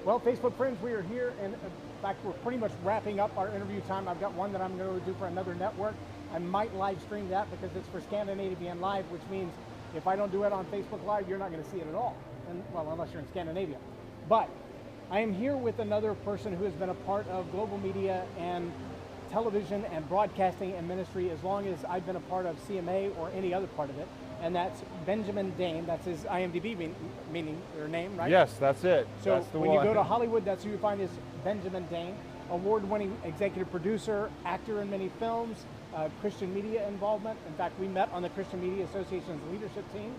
Well, Facebook friends, we are here, and in fact, we're pretty much wrapping up our interview time. I've got one that I'm going to do for another network. I might live stream that because it's for Scandinavian Live, which means if I don't do it on Facebook Live, you're not going to see it at all. And, well, unless you're in Scandinavia. But I am here with another person who has been a part of global media and television and broadcasting and ministry as long as I've been a part of CMA or any other part of it. And that's Benjamin Dane. That's his IMDb meaning or name, right? Yes, that's it. So that's the when one. you go to Hollywood, that's who you find is Benjamin Dane, award-winning executive producer, actor in many films, Christian media involvement. In fact, we met on the Christian Media Association's leadership team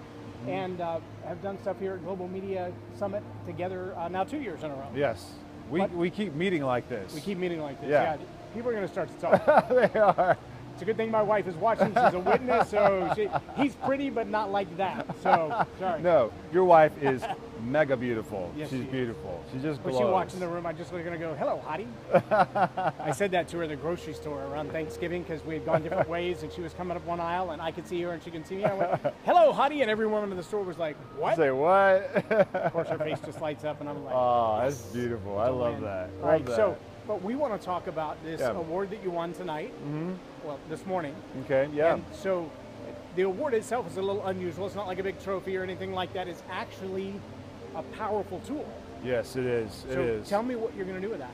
and have done stuff here at Global Media Summit together now 2 years in a row. Yes, we keep meeting like this. We keep meeting like this, yeah. People are going to start to talk. They are. It's a good thing my wife is watching. She's a witness, so he's pretty, but not like that. So, sorry. No, your wife is mega beautiful. Yes, she's beautiful. She just glows. When she walks in the room, I just look at her and go, "Hello, hottie." I said that to her at the grocery store around Thanksgiving because we had gone different ways, and she was coming up one aisle, and I could see her, and she could see me. I went, "Hello, hottie," and every woman in the store was like, "What?" Say what? Of course, her face just lights up, and I'm like, "Oh, yes, that's beautiful. I love that." All right, so. But we want to talk about this award that you won tonight, well, this morning. Okay, yeah. And so the award itself is a little unusual. It's not like a big trophy or anything like that. It's actually a powerful tool. Yes, it is. It is. So tell me what you're going to do with that.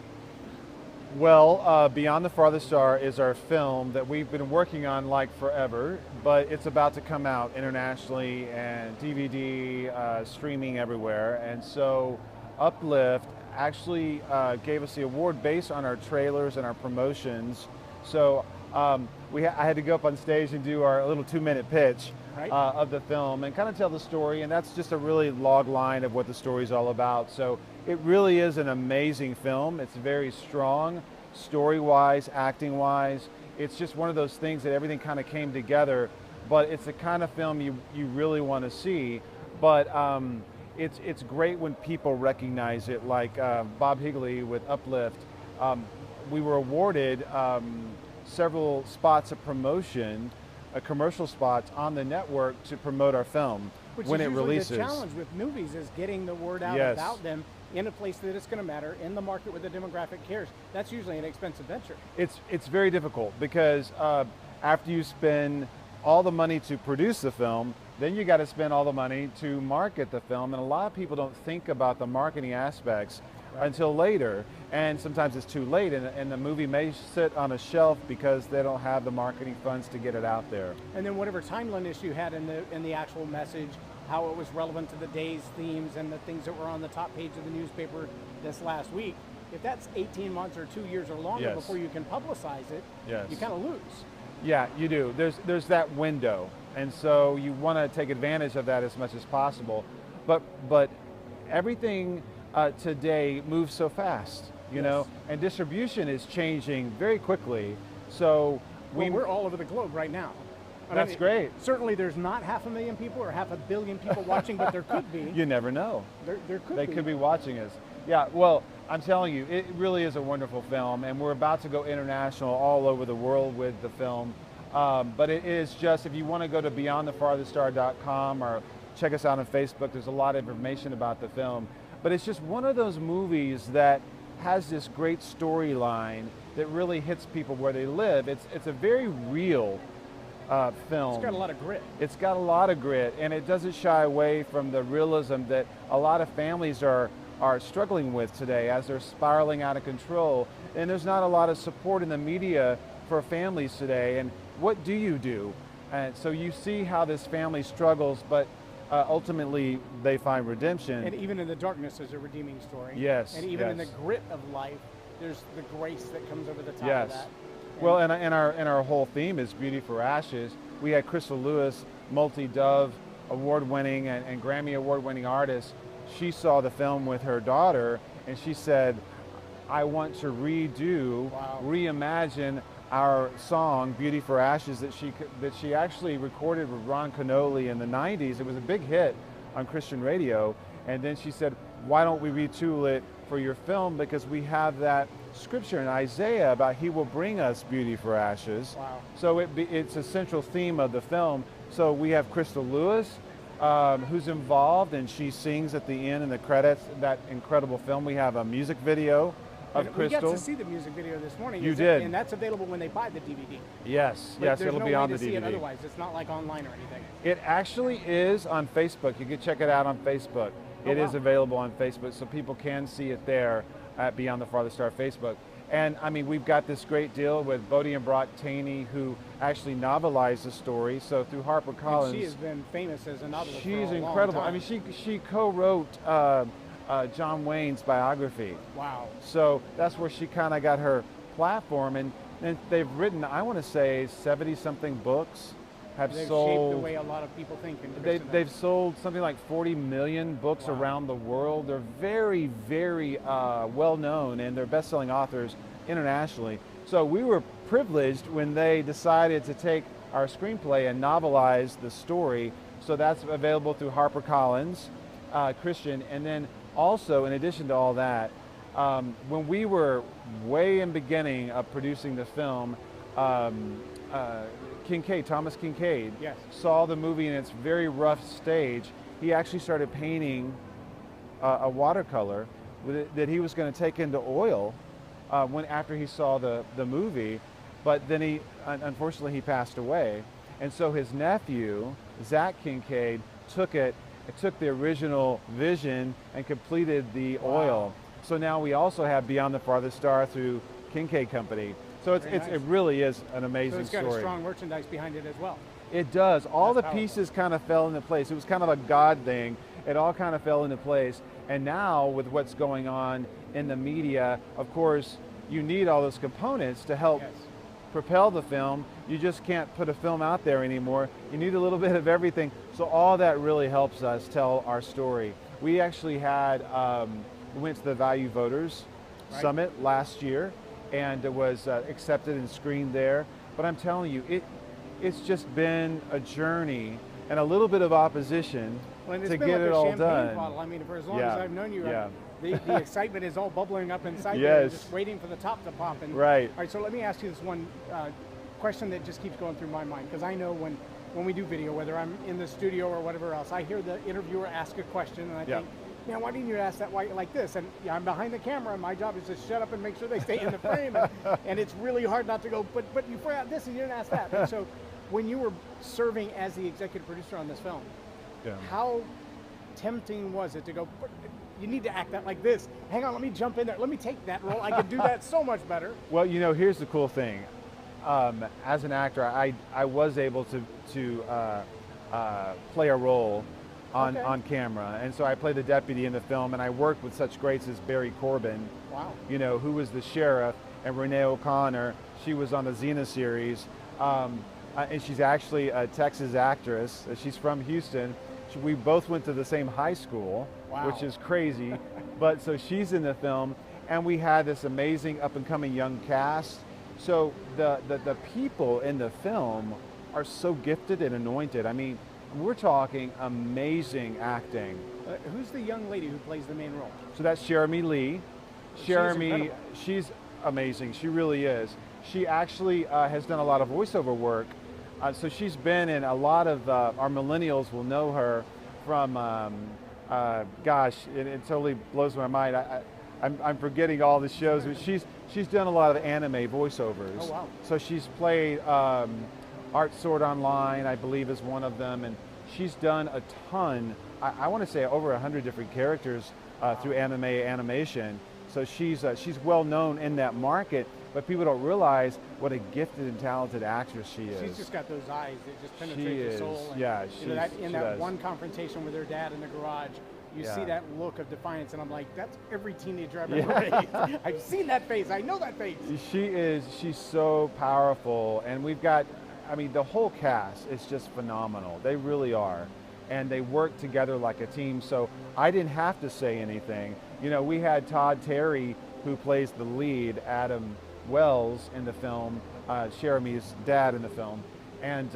Well, Beyond the Farthest Star is our film that we've been working on like forever, but it's about to come out internationally and DVD, streaming everywhere. And so Uplift actually gave us the award based on our trailers and our promotions. So I had to go up on stage and do our little 2-minute pitch of the film and kind of tell the story, and that's just a really log line of what the story is all about. So it really is an amazing film. It's very strong, story-wise, acting-wise. It's just one of those things that everything kind of came together, but it's the kind of film you really want to see. But it's great when people recognize it, like Bob Higley with Uplift. We were awarded several spots of promotion, commercial spots on the network to promote our film when it releases. The challenge with movies is getting the word out about them in a place that it's going to matter, in the market where the demographic cares. That's usually an expensive venture. It's very difficult because after you spend all the money to produce the film, then you got to spend all the money to market the film, and a lot of people don't think about the marketing aspects until later, and sometimes it's too late, and the movie may sit on a shelf because they don't have the marketing funds to get it out there. And then whatever timeliness you had in the actual message, how it was relevant to the day's themes and the things that were on the top page of the newspaper this last week, if that's 18 months or 2 years or longer before you can publicize it, you kind of lose. Yeah, you do. There's that window, and so you want to take advantage of that as much as possible. But everything today moves so fast, you know, and distribution is changing very quickly. So we're all over the globe right now. That's great. Certainly, there's not 500,000 people or 500 million people watching, but there could be. You never know. There could be. They could be watching us. Yeah. Well, I'm telling you, it really is a wonderful film, and we're about to go international all over the world with the film. But it is just, if you want to go to beyondthefartheststar.com or check us out on Facebook, there's a lot of information about the film. But it's just one of those movies that has this great storyline that really hits people where they live. It's a very real film. It's got a lot of grit. It's got a lot of grit, and it doesn't shy away from the realism that a lot of families are struggling with today as they're spiraling out of control. And there's not a lot of support in the media for families today. And what do you do? And so you see how this family struggles, but ultimately they find redemption. And even in the darkness, there's a redeeming story. Yes. And even in the grit of life, there's the grace that comes over the top of that. Well, and our whole theme is Beauty for Ashes. We had Crystal Lewis, multi-Dove award-winning and Grammy award-winning artist. She saw the film with her daughter, and she said, I want to reimagine our song Beauty for Ashes that she actually recorded with Ron Canoli in the 90s. It was a big hit on Christian radio. And then she said, why don't we retool it for your film, because we have that scripture in Isaiah about he will bring us beauty for ashes. Wow. So it's a central theme of the film. So we have Crystal Lewis, who's involved, and she sings at the end in the credits. That incredible film. We have a music video of Crystal. We got to see the music video this morning. You did. And that's available when they buy the DVD. Yes, But yes, there's it'll no be way on to the see DVD. it otherwise. It's not like online or anything. It actually is on Facebook. You can check it out on Facebook. It is available on Facebook, so people can see it there at Beyond the Farthest Star Facebook. And I mean, we've got this great deal with Bodie and Brock Taney, who actually novelized the story. So through HarperCollins, And she has been famous as a novelist. she's for a incredible. Long I time. mean, she co-wrote John Wayne's biography. Wow. So that's where she kind of got her platform, and they've written, I want to say, 70-something books. They've sold. shaped the way a lot of people think in Christendom. They've sold something like 40 million books around the world. They're very, very well known, and they're best-selling authors internationally. So we were privileged when they decided to take our screenplay and novelize the story. So that's available through HarperCollins, Christian. And then also, in addition to all that, when we were way in beginning of producing the film, Thomas Kincaid, Yes. saw the movie in its very rough stage. He actually started painting a watercolor that he was going to take into oil after he saw the movie, but then unfortunately he passed away. And so his nephew, Zach Kincaid, took the original vision and completed the oil. So now we also have Beyond the Farthest Star through Kincaid Company. So it really is an amazing So it's got story. a strong merchandise behind it as well. It does. All That's the pieces kind of fell into place. It was kind of a God thing. It all kind of fell into place. And now with what's going on in the media, of course, you need all those components to help propel the film. You just can't put a film out there anymore. You need a little bit of everything. So all that really helps us tell our story. We actually we went to the Value Voters Summit last year, and it was accepted and screened there. But I'm telling you, it's just been a journey and a little bit of opposition to get it all done. Bottle. I mean, for as long as I've known you, yeah. the excitement is all bubbling up inside Yes. you, just waiting for the top to pop. And, Right. All right, so let me ask you this one question that just keeps going through my mind, because I know when we do video, whether I'm in the studio or whatever else, I hear the interviewer ask a question, and I think, man, why didn't you ask that like this? And I'm behind the camera, and my job is to shut up and make sure they stay in the frame. And it's really hard not to go, but you forgot this and you didn't ask that. And so when you were serving as the executive producer on this film, how tempting was it to go, but you need to act that like this. Hang on, let me jump in there. Let me take that role. I could do that so much better. Well, here's the cool thing. As an actor, I was able to play a role on camera, and so I played the deputy in the film, and I worked with such greats as Barry Corbin, who was the sheriff, and Renee O'Connor. She was on the Xena series, and she's actually a Texas actress. She's from Houston. We both went to the same high school, which is crazy. But so she's in the film, and we had this amazing up-and-coming young cast. So the people in the film are so gifted and anointed. I mean, we're talking amazing acting. Who's the young lady who plays the main role? So that's Jeremy Lee. Jeremy, she's amazing. She really is. She actually has done a lot of voiceover work. So she's been in a lot of, our millennials will know her from, gosh, it totally blows my mind. I'm forgetting all the shows, but she's done a lot of anime voiceovers. Oh, wow. So she's played Art Sword Online, I believe, is one of them, and she's done a ton. I want to say over 100 different characters through animation. So she's well known in that market, but people don't realize what a gifted and talented actress she is. She's just got those eyes that just penetrate your soul. And, yeah, in that one confrontation with her dad in the garage, you see that look of defiance, and I'm like, that's every teenager I've ever raised. I've seen that face. I know that face. She's so powerful, and we've got, I mean, the whole cast is just phenomenal. They really are. And they work together like a team, so I didn't have to say anything. We had Todd Terry, who plays the lead, Adam Wells, in the film, Jeremy's dad in the film. And,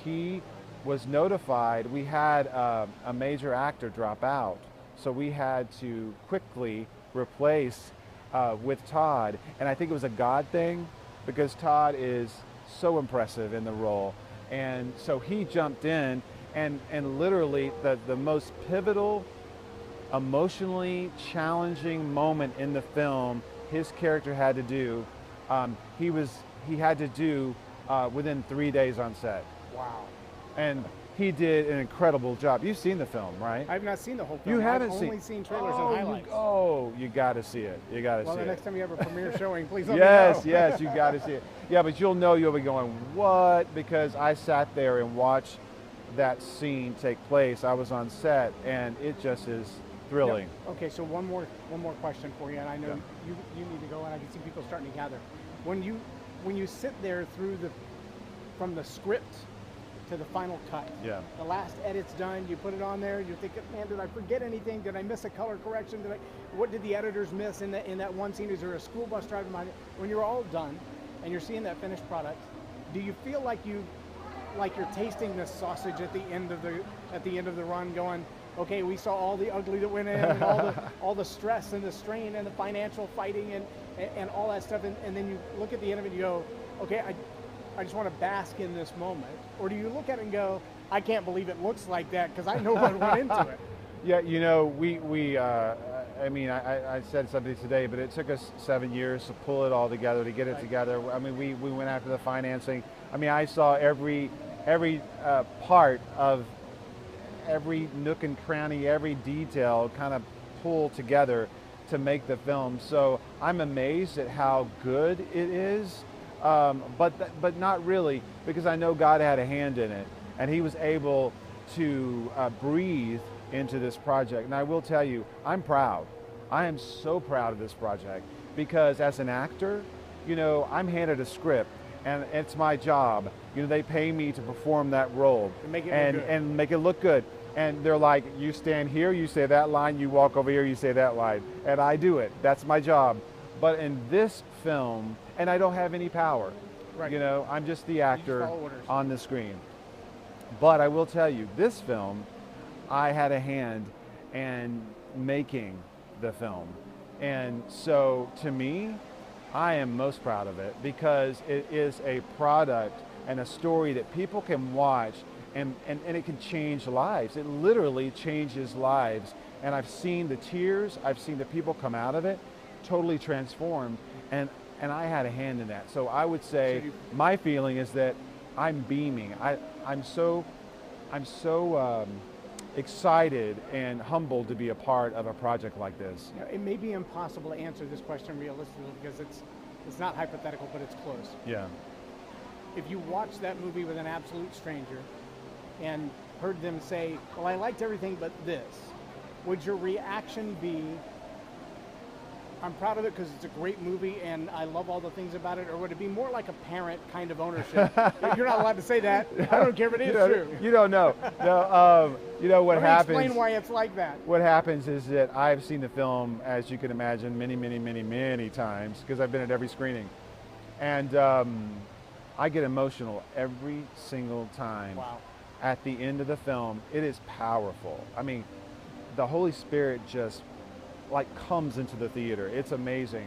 he was notified. We had a major actor drop out, so we had to quickly replace with Todd. And I think it was a God thing, because Todd is so impressive in the role. And so he jumped in, and literally the most pivotal, emotionally challenging moment in the film, his character had to do, he had to do within 3 days on set. Wow. And he did an incredible job. You've seen the film, right? I've not seen the whole film. You haven't I've seen? only seen trailers and highlights. You got to see it. You got to Well, see the it. next time you have a premiere showing, please let me Yes, know. yes, you got to see it. Yeah, but you'll be going, what? Because I sat there and watched that scene take place. I was on set, and it just is thrilling. Yep. Okay, so one more question for you, and I know Yeah. you need to go, and I can see people starting to gather. When you sit there from the script to the final cut, Yeah. the last edit's done, you put it on there, you're thinking, man, did I forget anything? Did I miss a color correction? What did the editors miss in that one scene? Is there a school bus driving by? When you're all done and you're seeing that finished product, do you feel like you're tasting the sausage at the end of the run, going, okay, we saw all the ugly that went in, and all the stress and the strain and the financial fighting and all that stuff, and then you look at the end of it and you go, okay, I just want to bask in this moment? Or do you look at it and go, I can't believe it looks like that, because I know what went into it? Yeah, I said something today, but it took us 7 years to pull it all together, to get it together. I mean, we went after the financing. I mean, I saw every part of every nook and cranny, every detail kind of pull together to make the film. So I'm amazed at how good it is, but not really, because I know God had a hand in it, and He was able to breathe into this project. And I will tell you, I'm proud. I am so proud of this project, because as an actor, I'm handed a script, and it's my job. They pay me to perform that role And make it look good. and make it look good. And they're like, you stand here, you say that line, you walk over here, you say that line. And I do it. That's my job. But in this film, and I don't have any power. Right. I'm just the actor follow orders. on the screen. But I will tell you, this film, I had a hand in making the film. And so to me, I am most proud of it, because it is a product and a story that people can watch, and it can change lives. It literally changes lives. And I've seen the tears, I've seen the people come out of it totally transformed, and I had a hand in that. So I would say my feeling is that I'm beaming. I'm so excited and humbled to be a part of a project like this. It may be impossible to answer this question realistically, because it's not hypothetical, but it's close. Yeah. If you watched that movie with an absolute stranger and heard them say, well, I liked everything but this, would your reaction be, I'm proud of it because it's a great movie and I love all the things about it? Or would it be more like a parent kind of ownership? You're not allowed to say that. I don't care if it is true. You don't know. No, what happens? Explain why it's like that. What happens is that I've seen the film, as you can imagine, many, many, many, many times, because I've been at every screening. And I get emotional every single time. Wow. At the end of the film. It is powerful. I mean, the Holy Spirit just comes into the theater. It's amazing.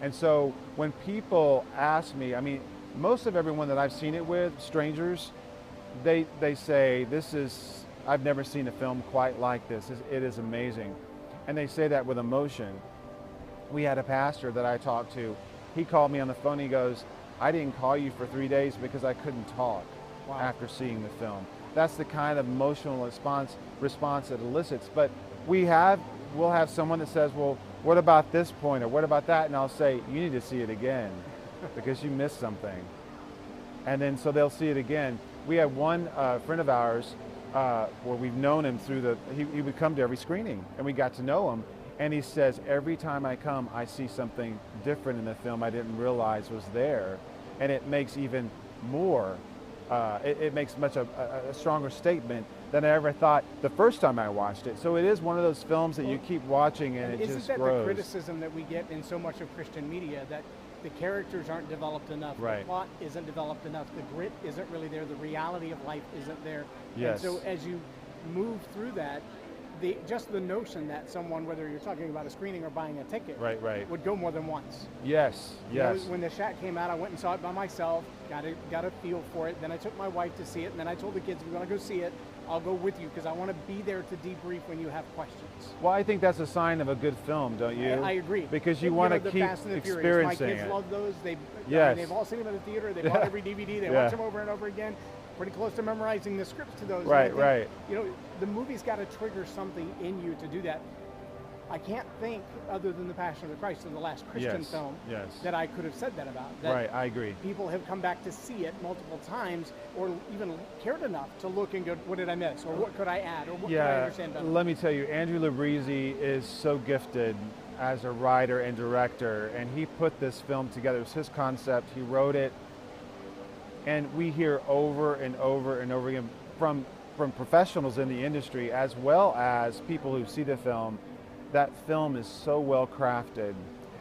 And so when people ask me, I mean, most of everyone that I've seen it with, strangers, they say, I've never seen a film quite like this. It is amazing. And they say that with emotion. We had a pastor that I talked to. He called me on the phone. He goes, I didn't call you for 3 days because I couldn't talk after seeing the film. That's the kind of emotional response it elicits. But we'll have someone that says, well, what about this point, or what about that? And I'll say, you need to see it again because you missed something. And then so they'll see it again. We had one friend of ours where we've known him through he would come to every screening, and we got to know him. And he says, every time I come, I see something different in the film I didn't realize was there. And it makes even more, it makes much a stronger statement than I ever thought the first time I watched it. So it is one of those films that you keep watching and it just grows. Isn't that the criticism that we get in so much of Christian media, that the characters aren't developed enough, right. The plot isn't developed enough, the grit isn't really there, the reality of life isn't there. Yes. And so as you move through that, just the notion that someone, whether you're talking about a screening or buying a ticket, right. would go more than once. Yes. When The Shack came out, I went and saw it by myself, got a feel for it. Then I took my wife to see it, and then I told the kids, we want to go see it. I'll go with you because I want to be there to debrief when you have questions. Well, I think that's a sign of a good film, don't you? I agree. Because you want to keep Fast and the Furious. experiencing My kids it. love those. Yes. They've all seen them in the theater. They bought every DVD. They watch them over and over again. Pretty close to memorizing the scripts to those. Right, think, right. You know, the movie's got to trigger something in you to do that. I can't think, other than The Passion of the Christ, and the last Christian film, that I could have said that about. That right, I agree. People have come back to see it multiple times, or even cared enough to look and go, what did I miss? Or what could I add? Or what could I understand better? Let me tell you, Andrew Labrisi is so gifted as a writer and director, and he put this film together. It was his concept, he wrote it, and we hear over and over and over again from professionals in the industry, as well as people who see the film, that film is so well crafted,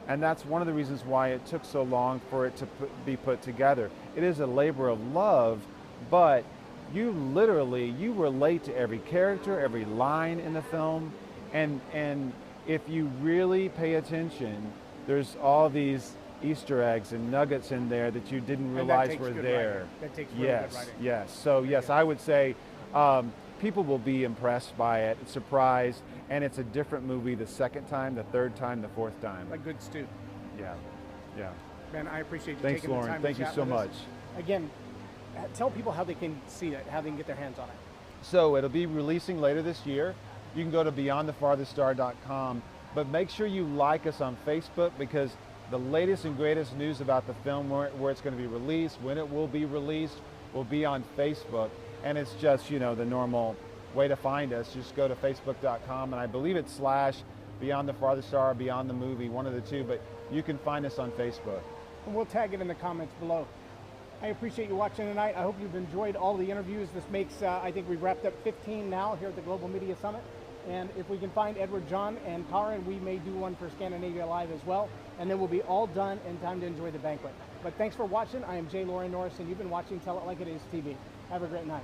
and that's one of the reasons why it took so long for it to be put together. It is a labor of love, but you relate to every character, every line in the film, and if you really pay attention, there's all these Easter eggs and nuggets in there that you didn't realize were there. That takes really good writing. Yes. So yes, I would say people will be impressed by it, surprised, and it's a different movie the second time, the third time, the fourth time. A good stew. Yeah, yeah. Ben, I appreciate you Thanks, taking Loren. the time Thank to you chat so with us. much. Again, tell people how they can see it, how they can get their hands on it. So it'll be releasing later this year. You can go to beyondthefartheststar.com, but make sure you like us on Facebook, because the latest and greatest news about the film, where it's going to be released, when it will be released, will be on Facebook. And it's just, you know, the normal way to find us. Just go to facebook.com, and I believe it's /Beyond the Farthest Star, Beyond the Movie, one of the two, but you can find us on Facebook. And we'll tag it in the comments below. I appreciate you watching tonight. I hope you've enjoyed all the interviews. This makes, I think we've wrapped up 15 now here at the Global Media Summit. And if we can find Edward, John, and Karen, we may do one for Scandinavia Live as well. And then we'll be all done in time to enjoy the banquet. But thanks for watching. I am J Loren Norris, and you've been watching Tell It Like It Is TV. Have a great night.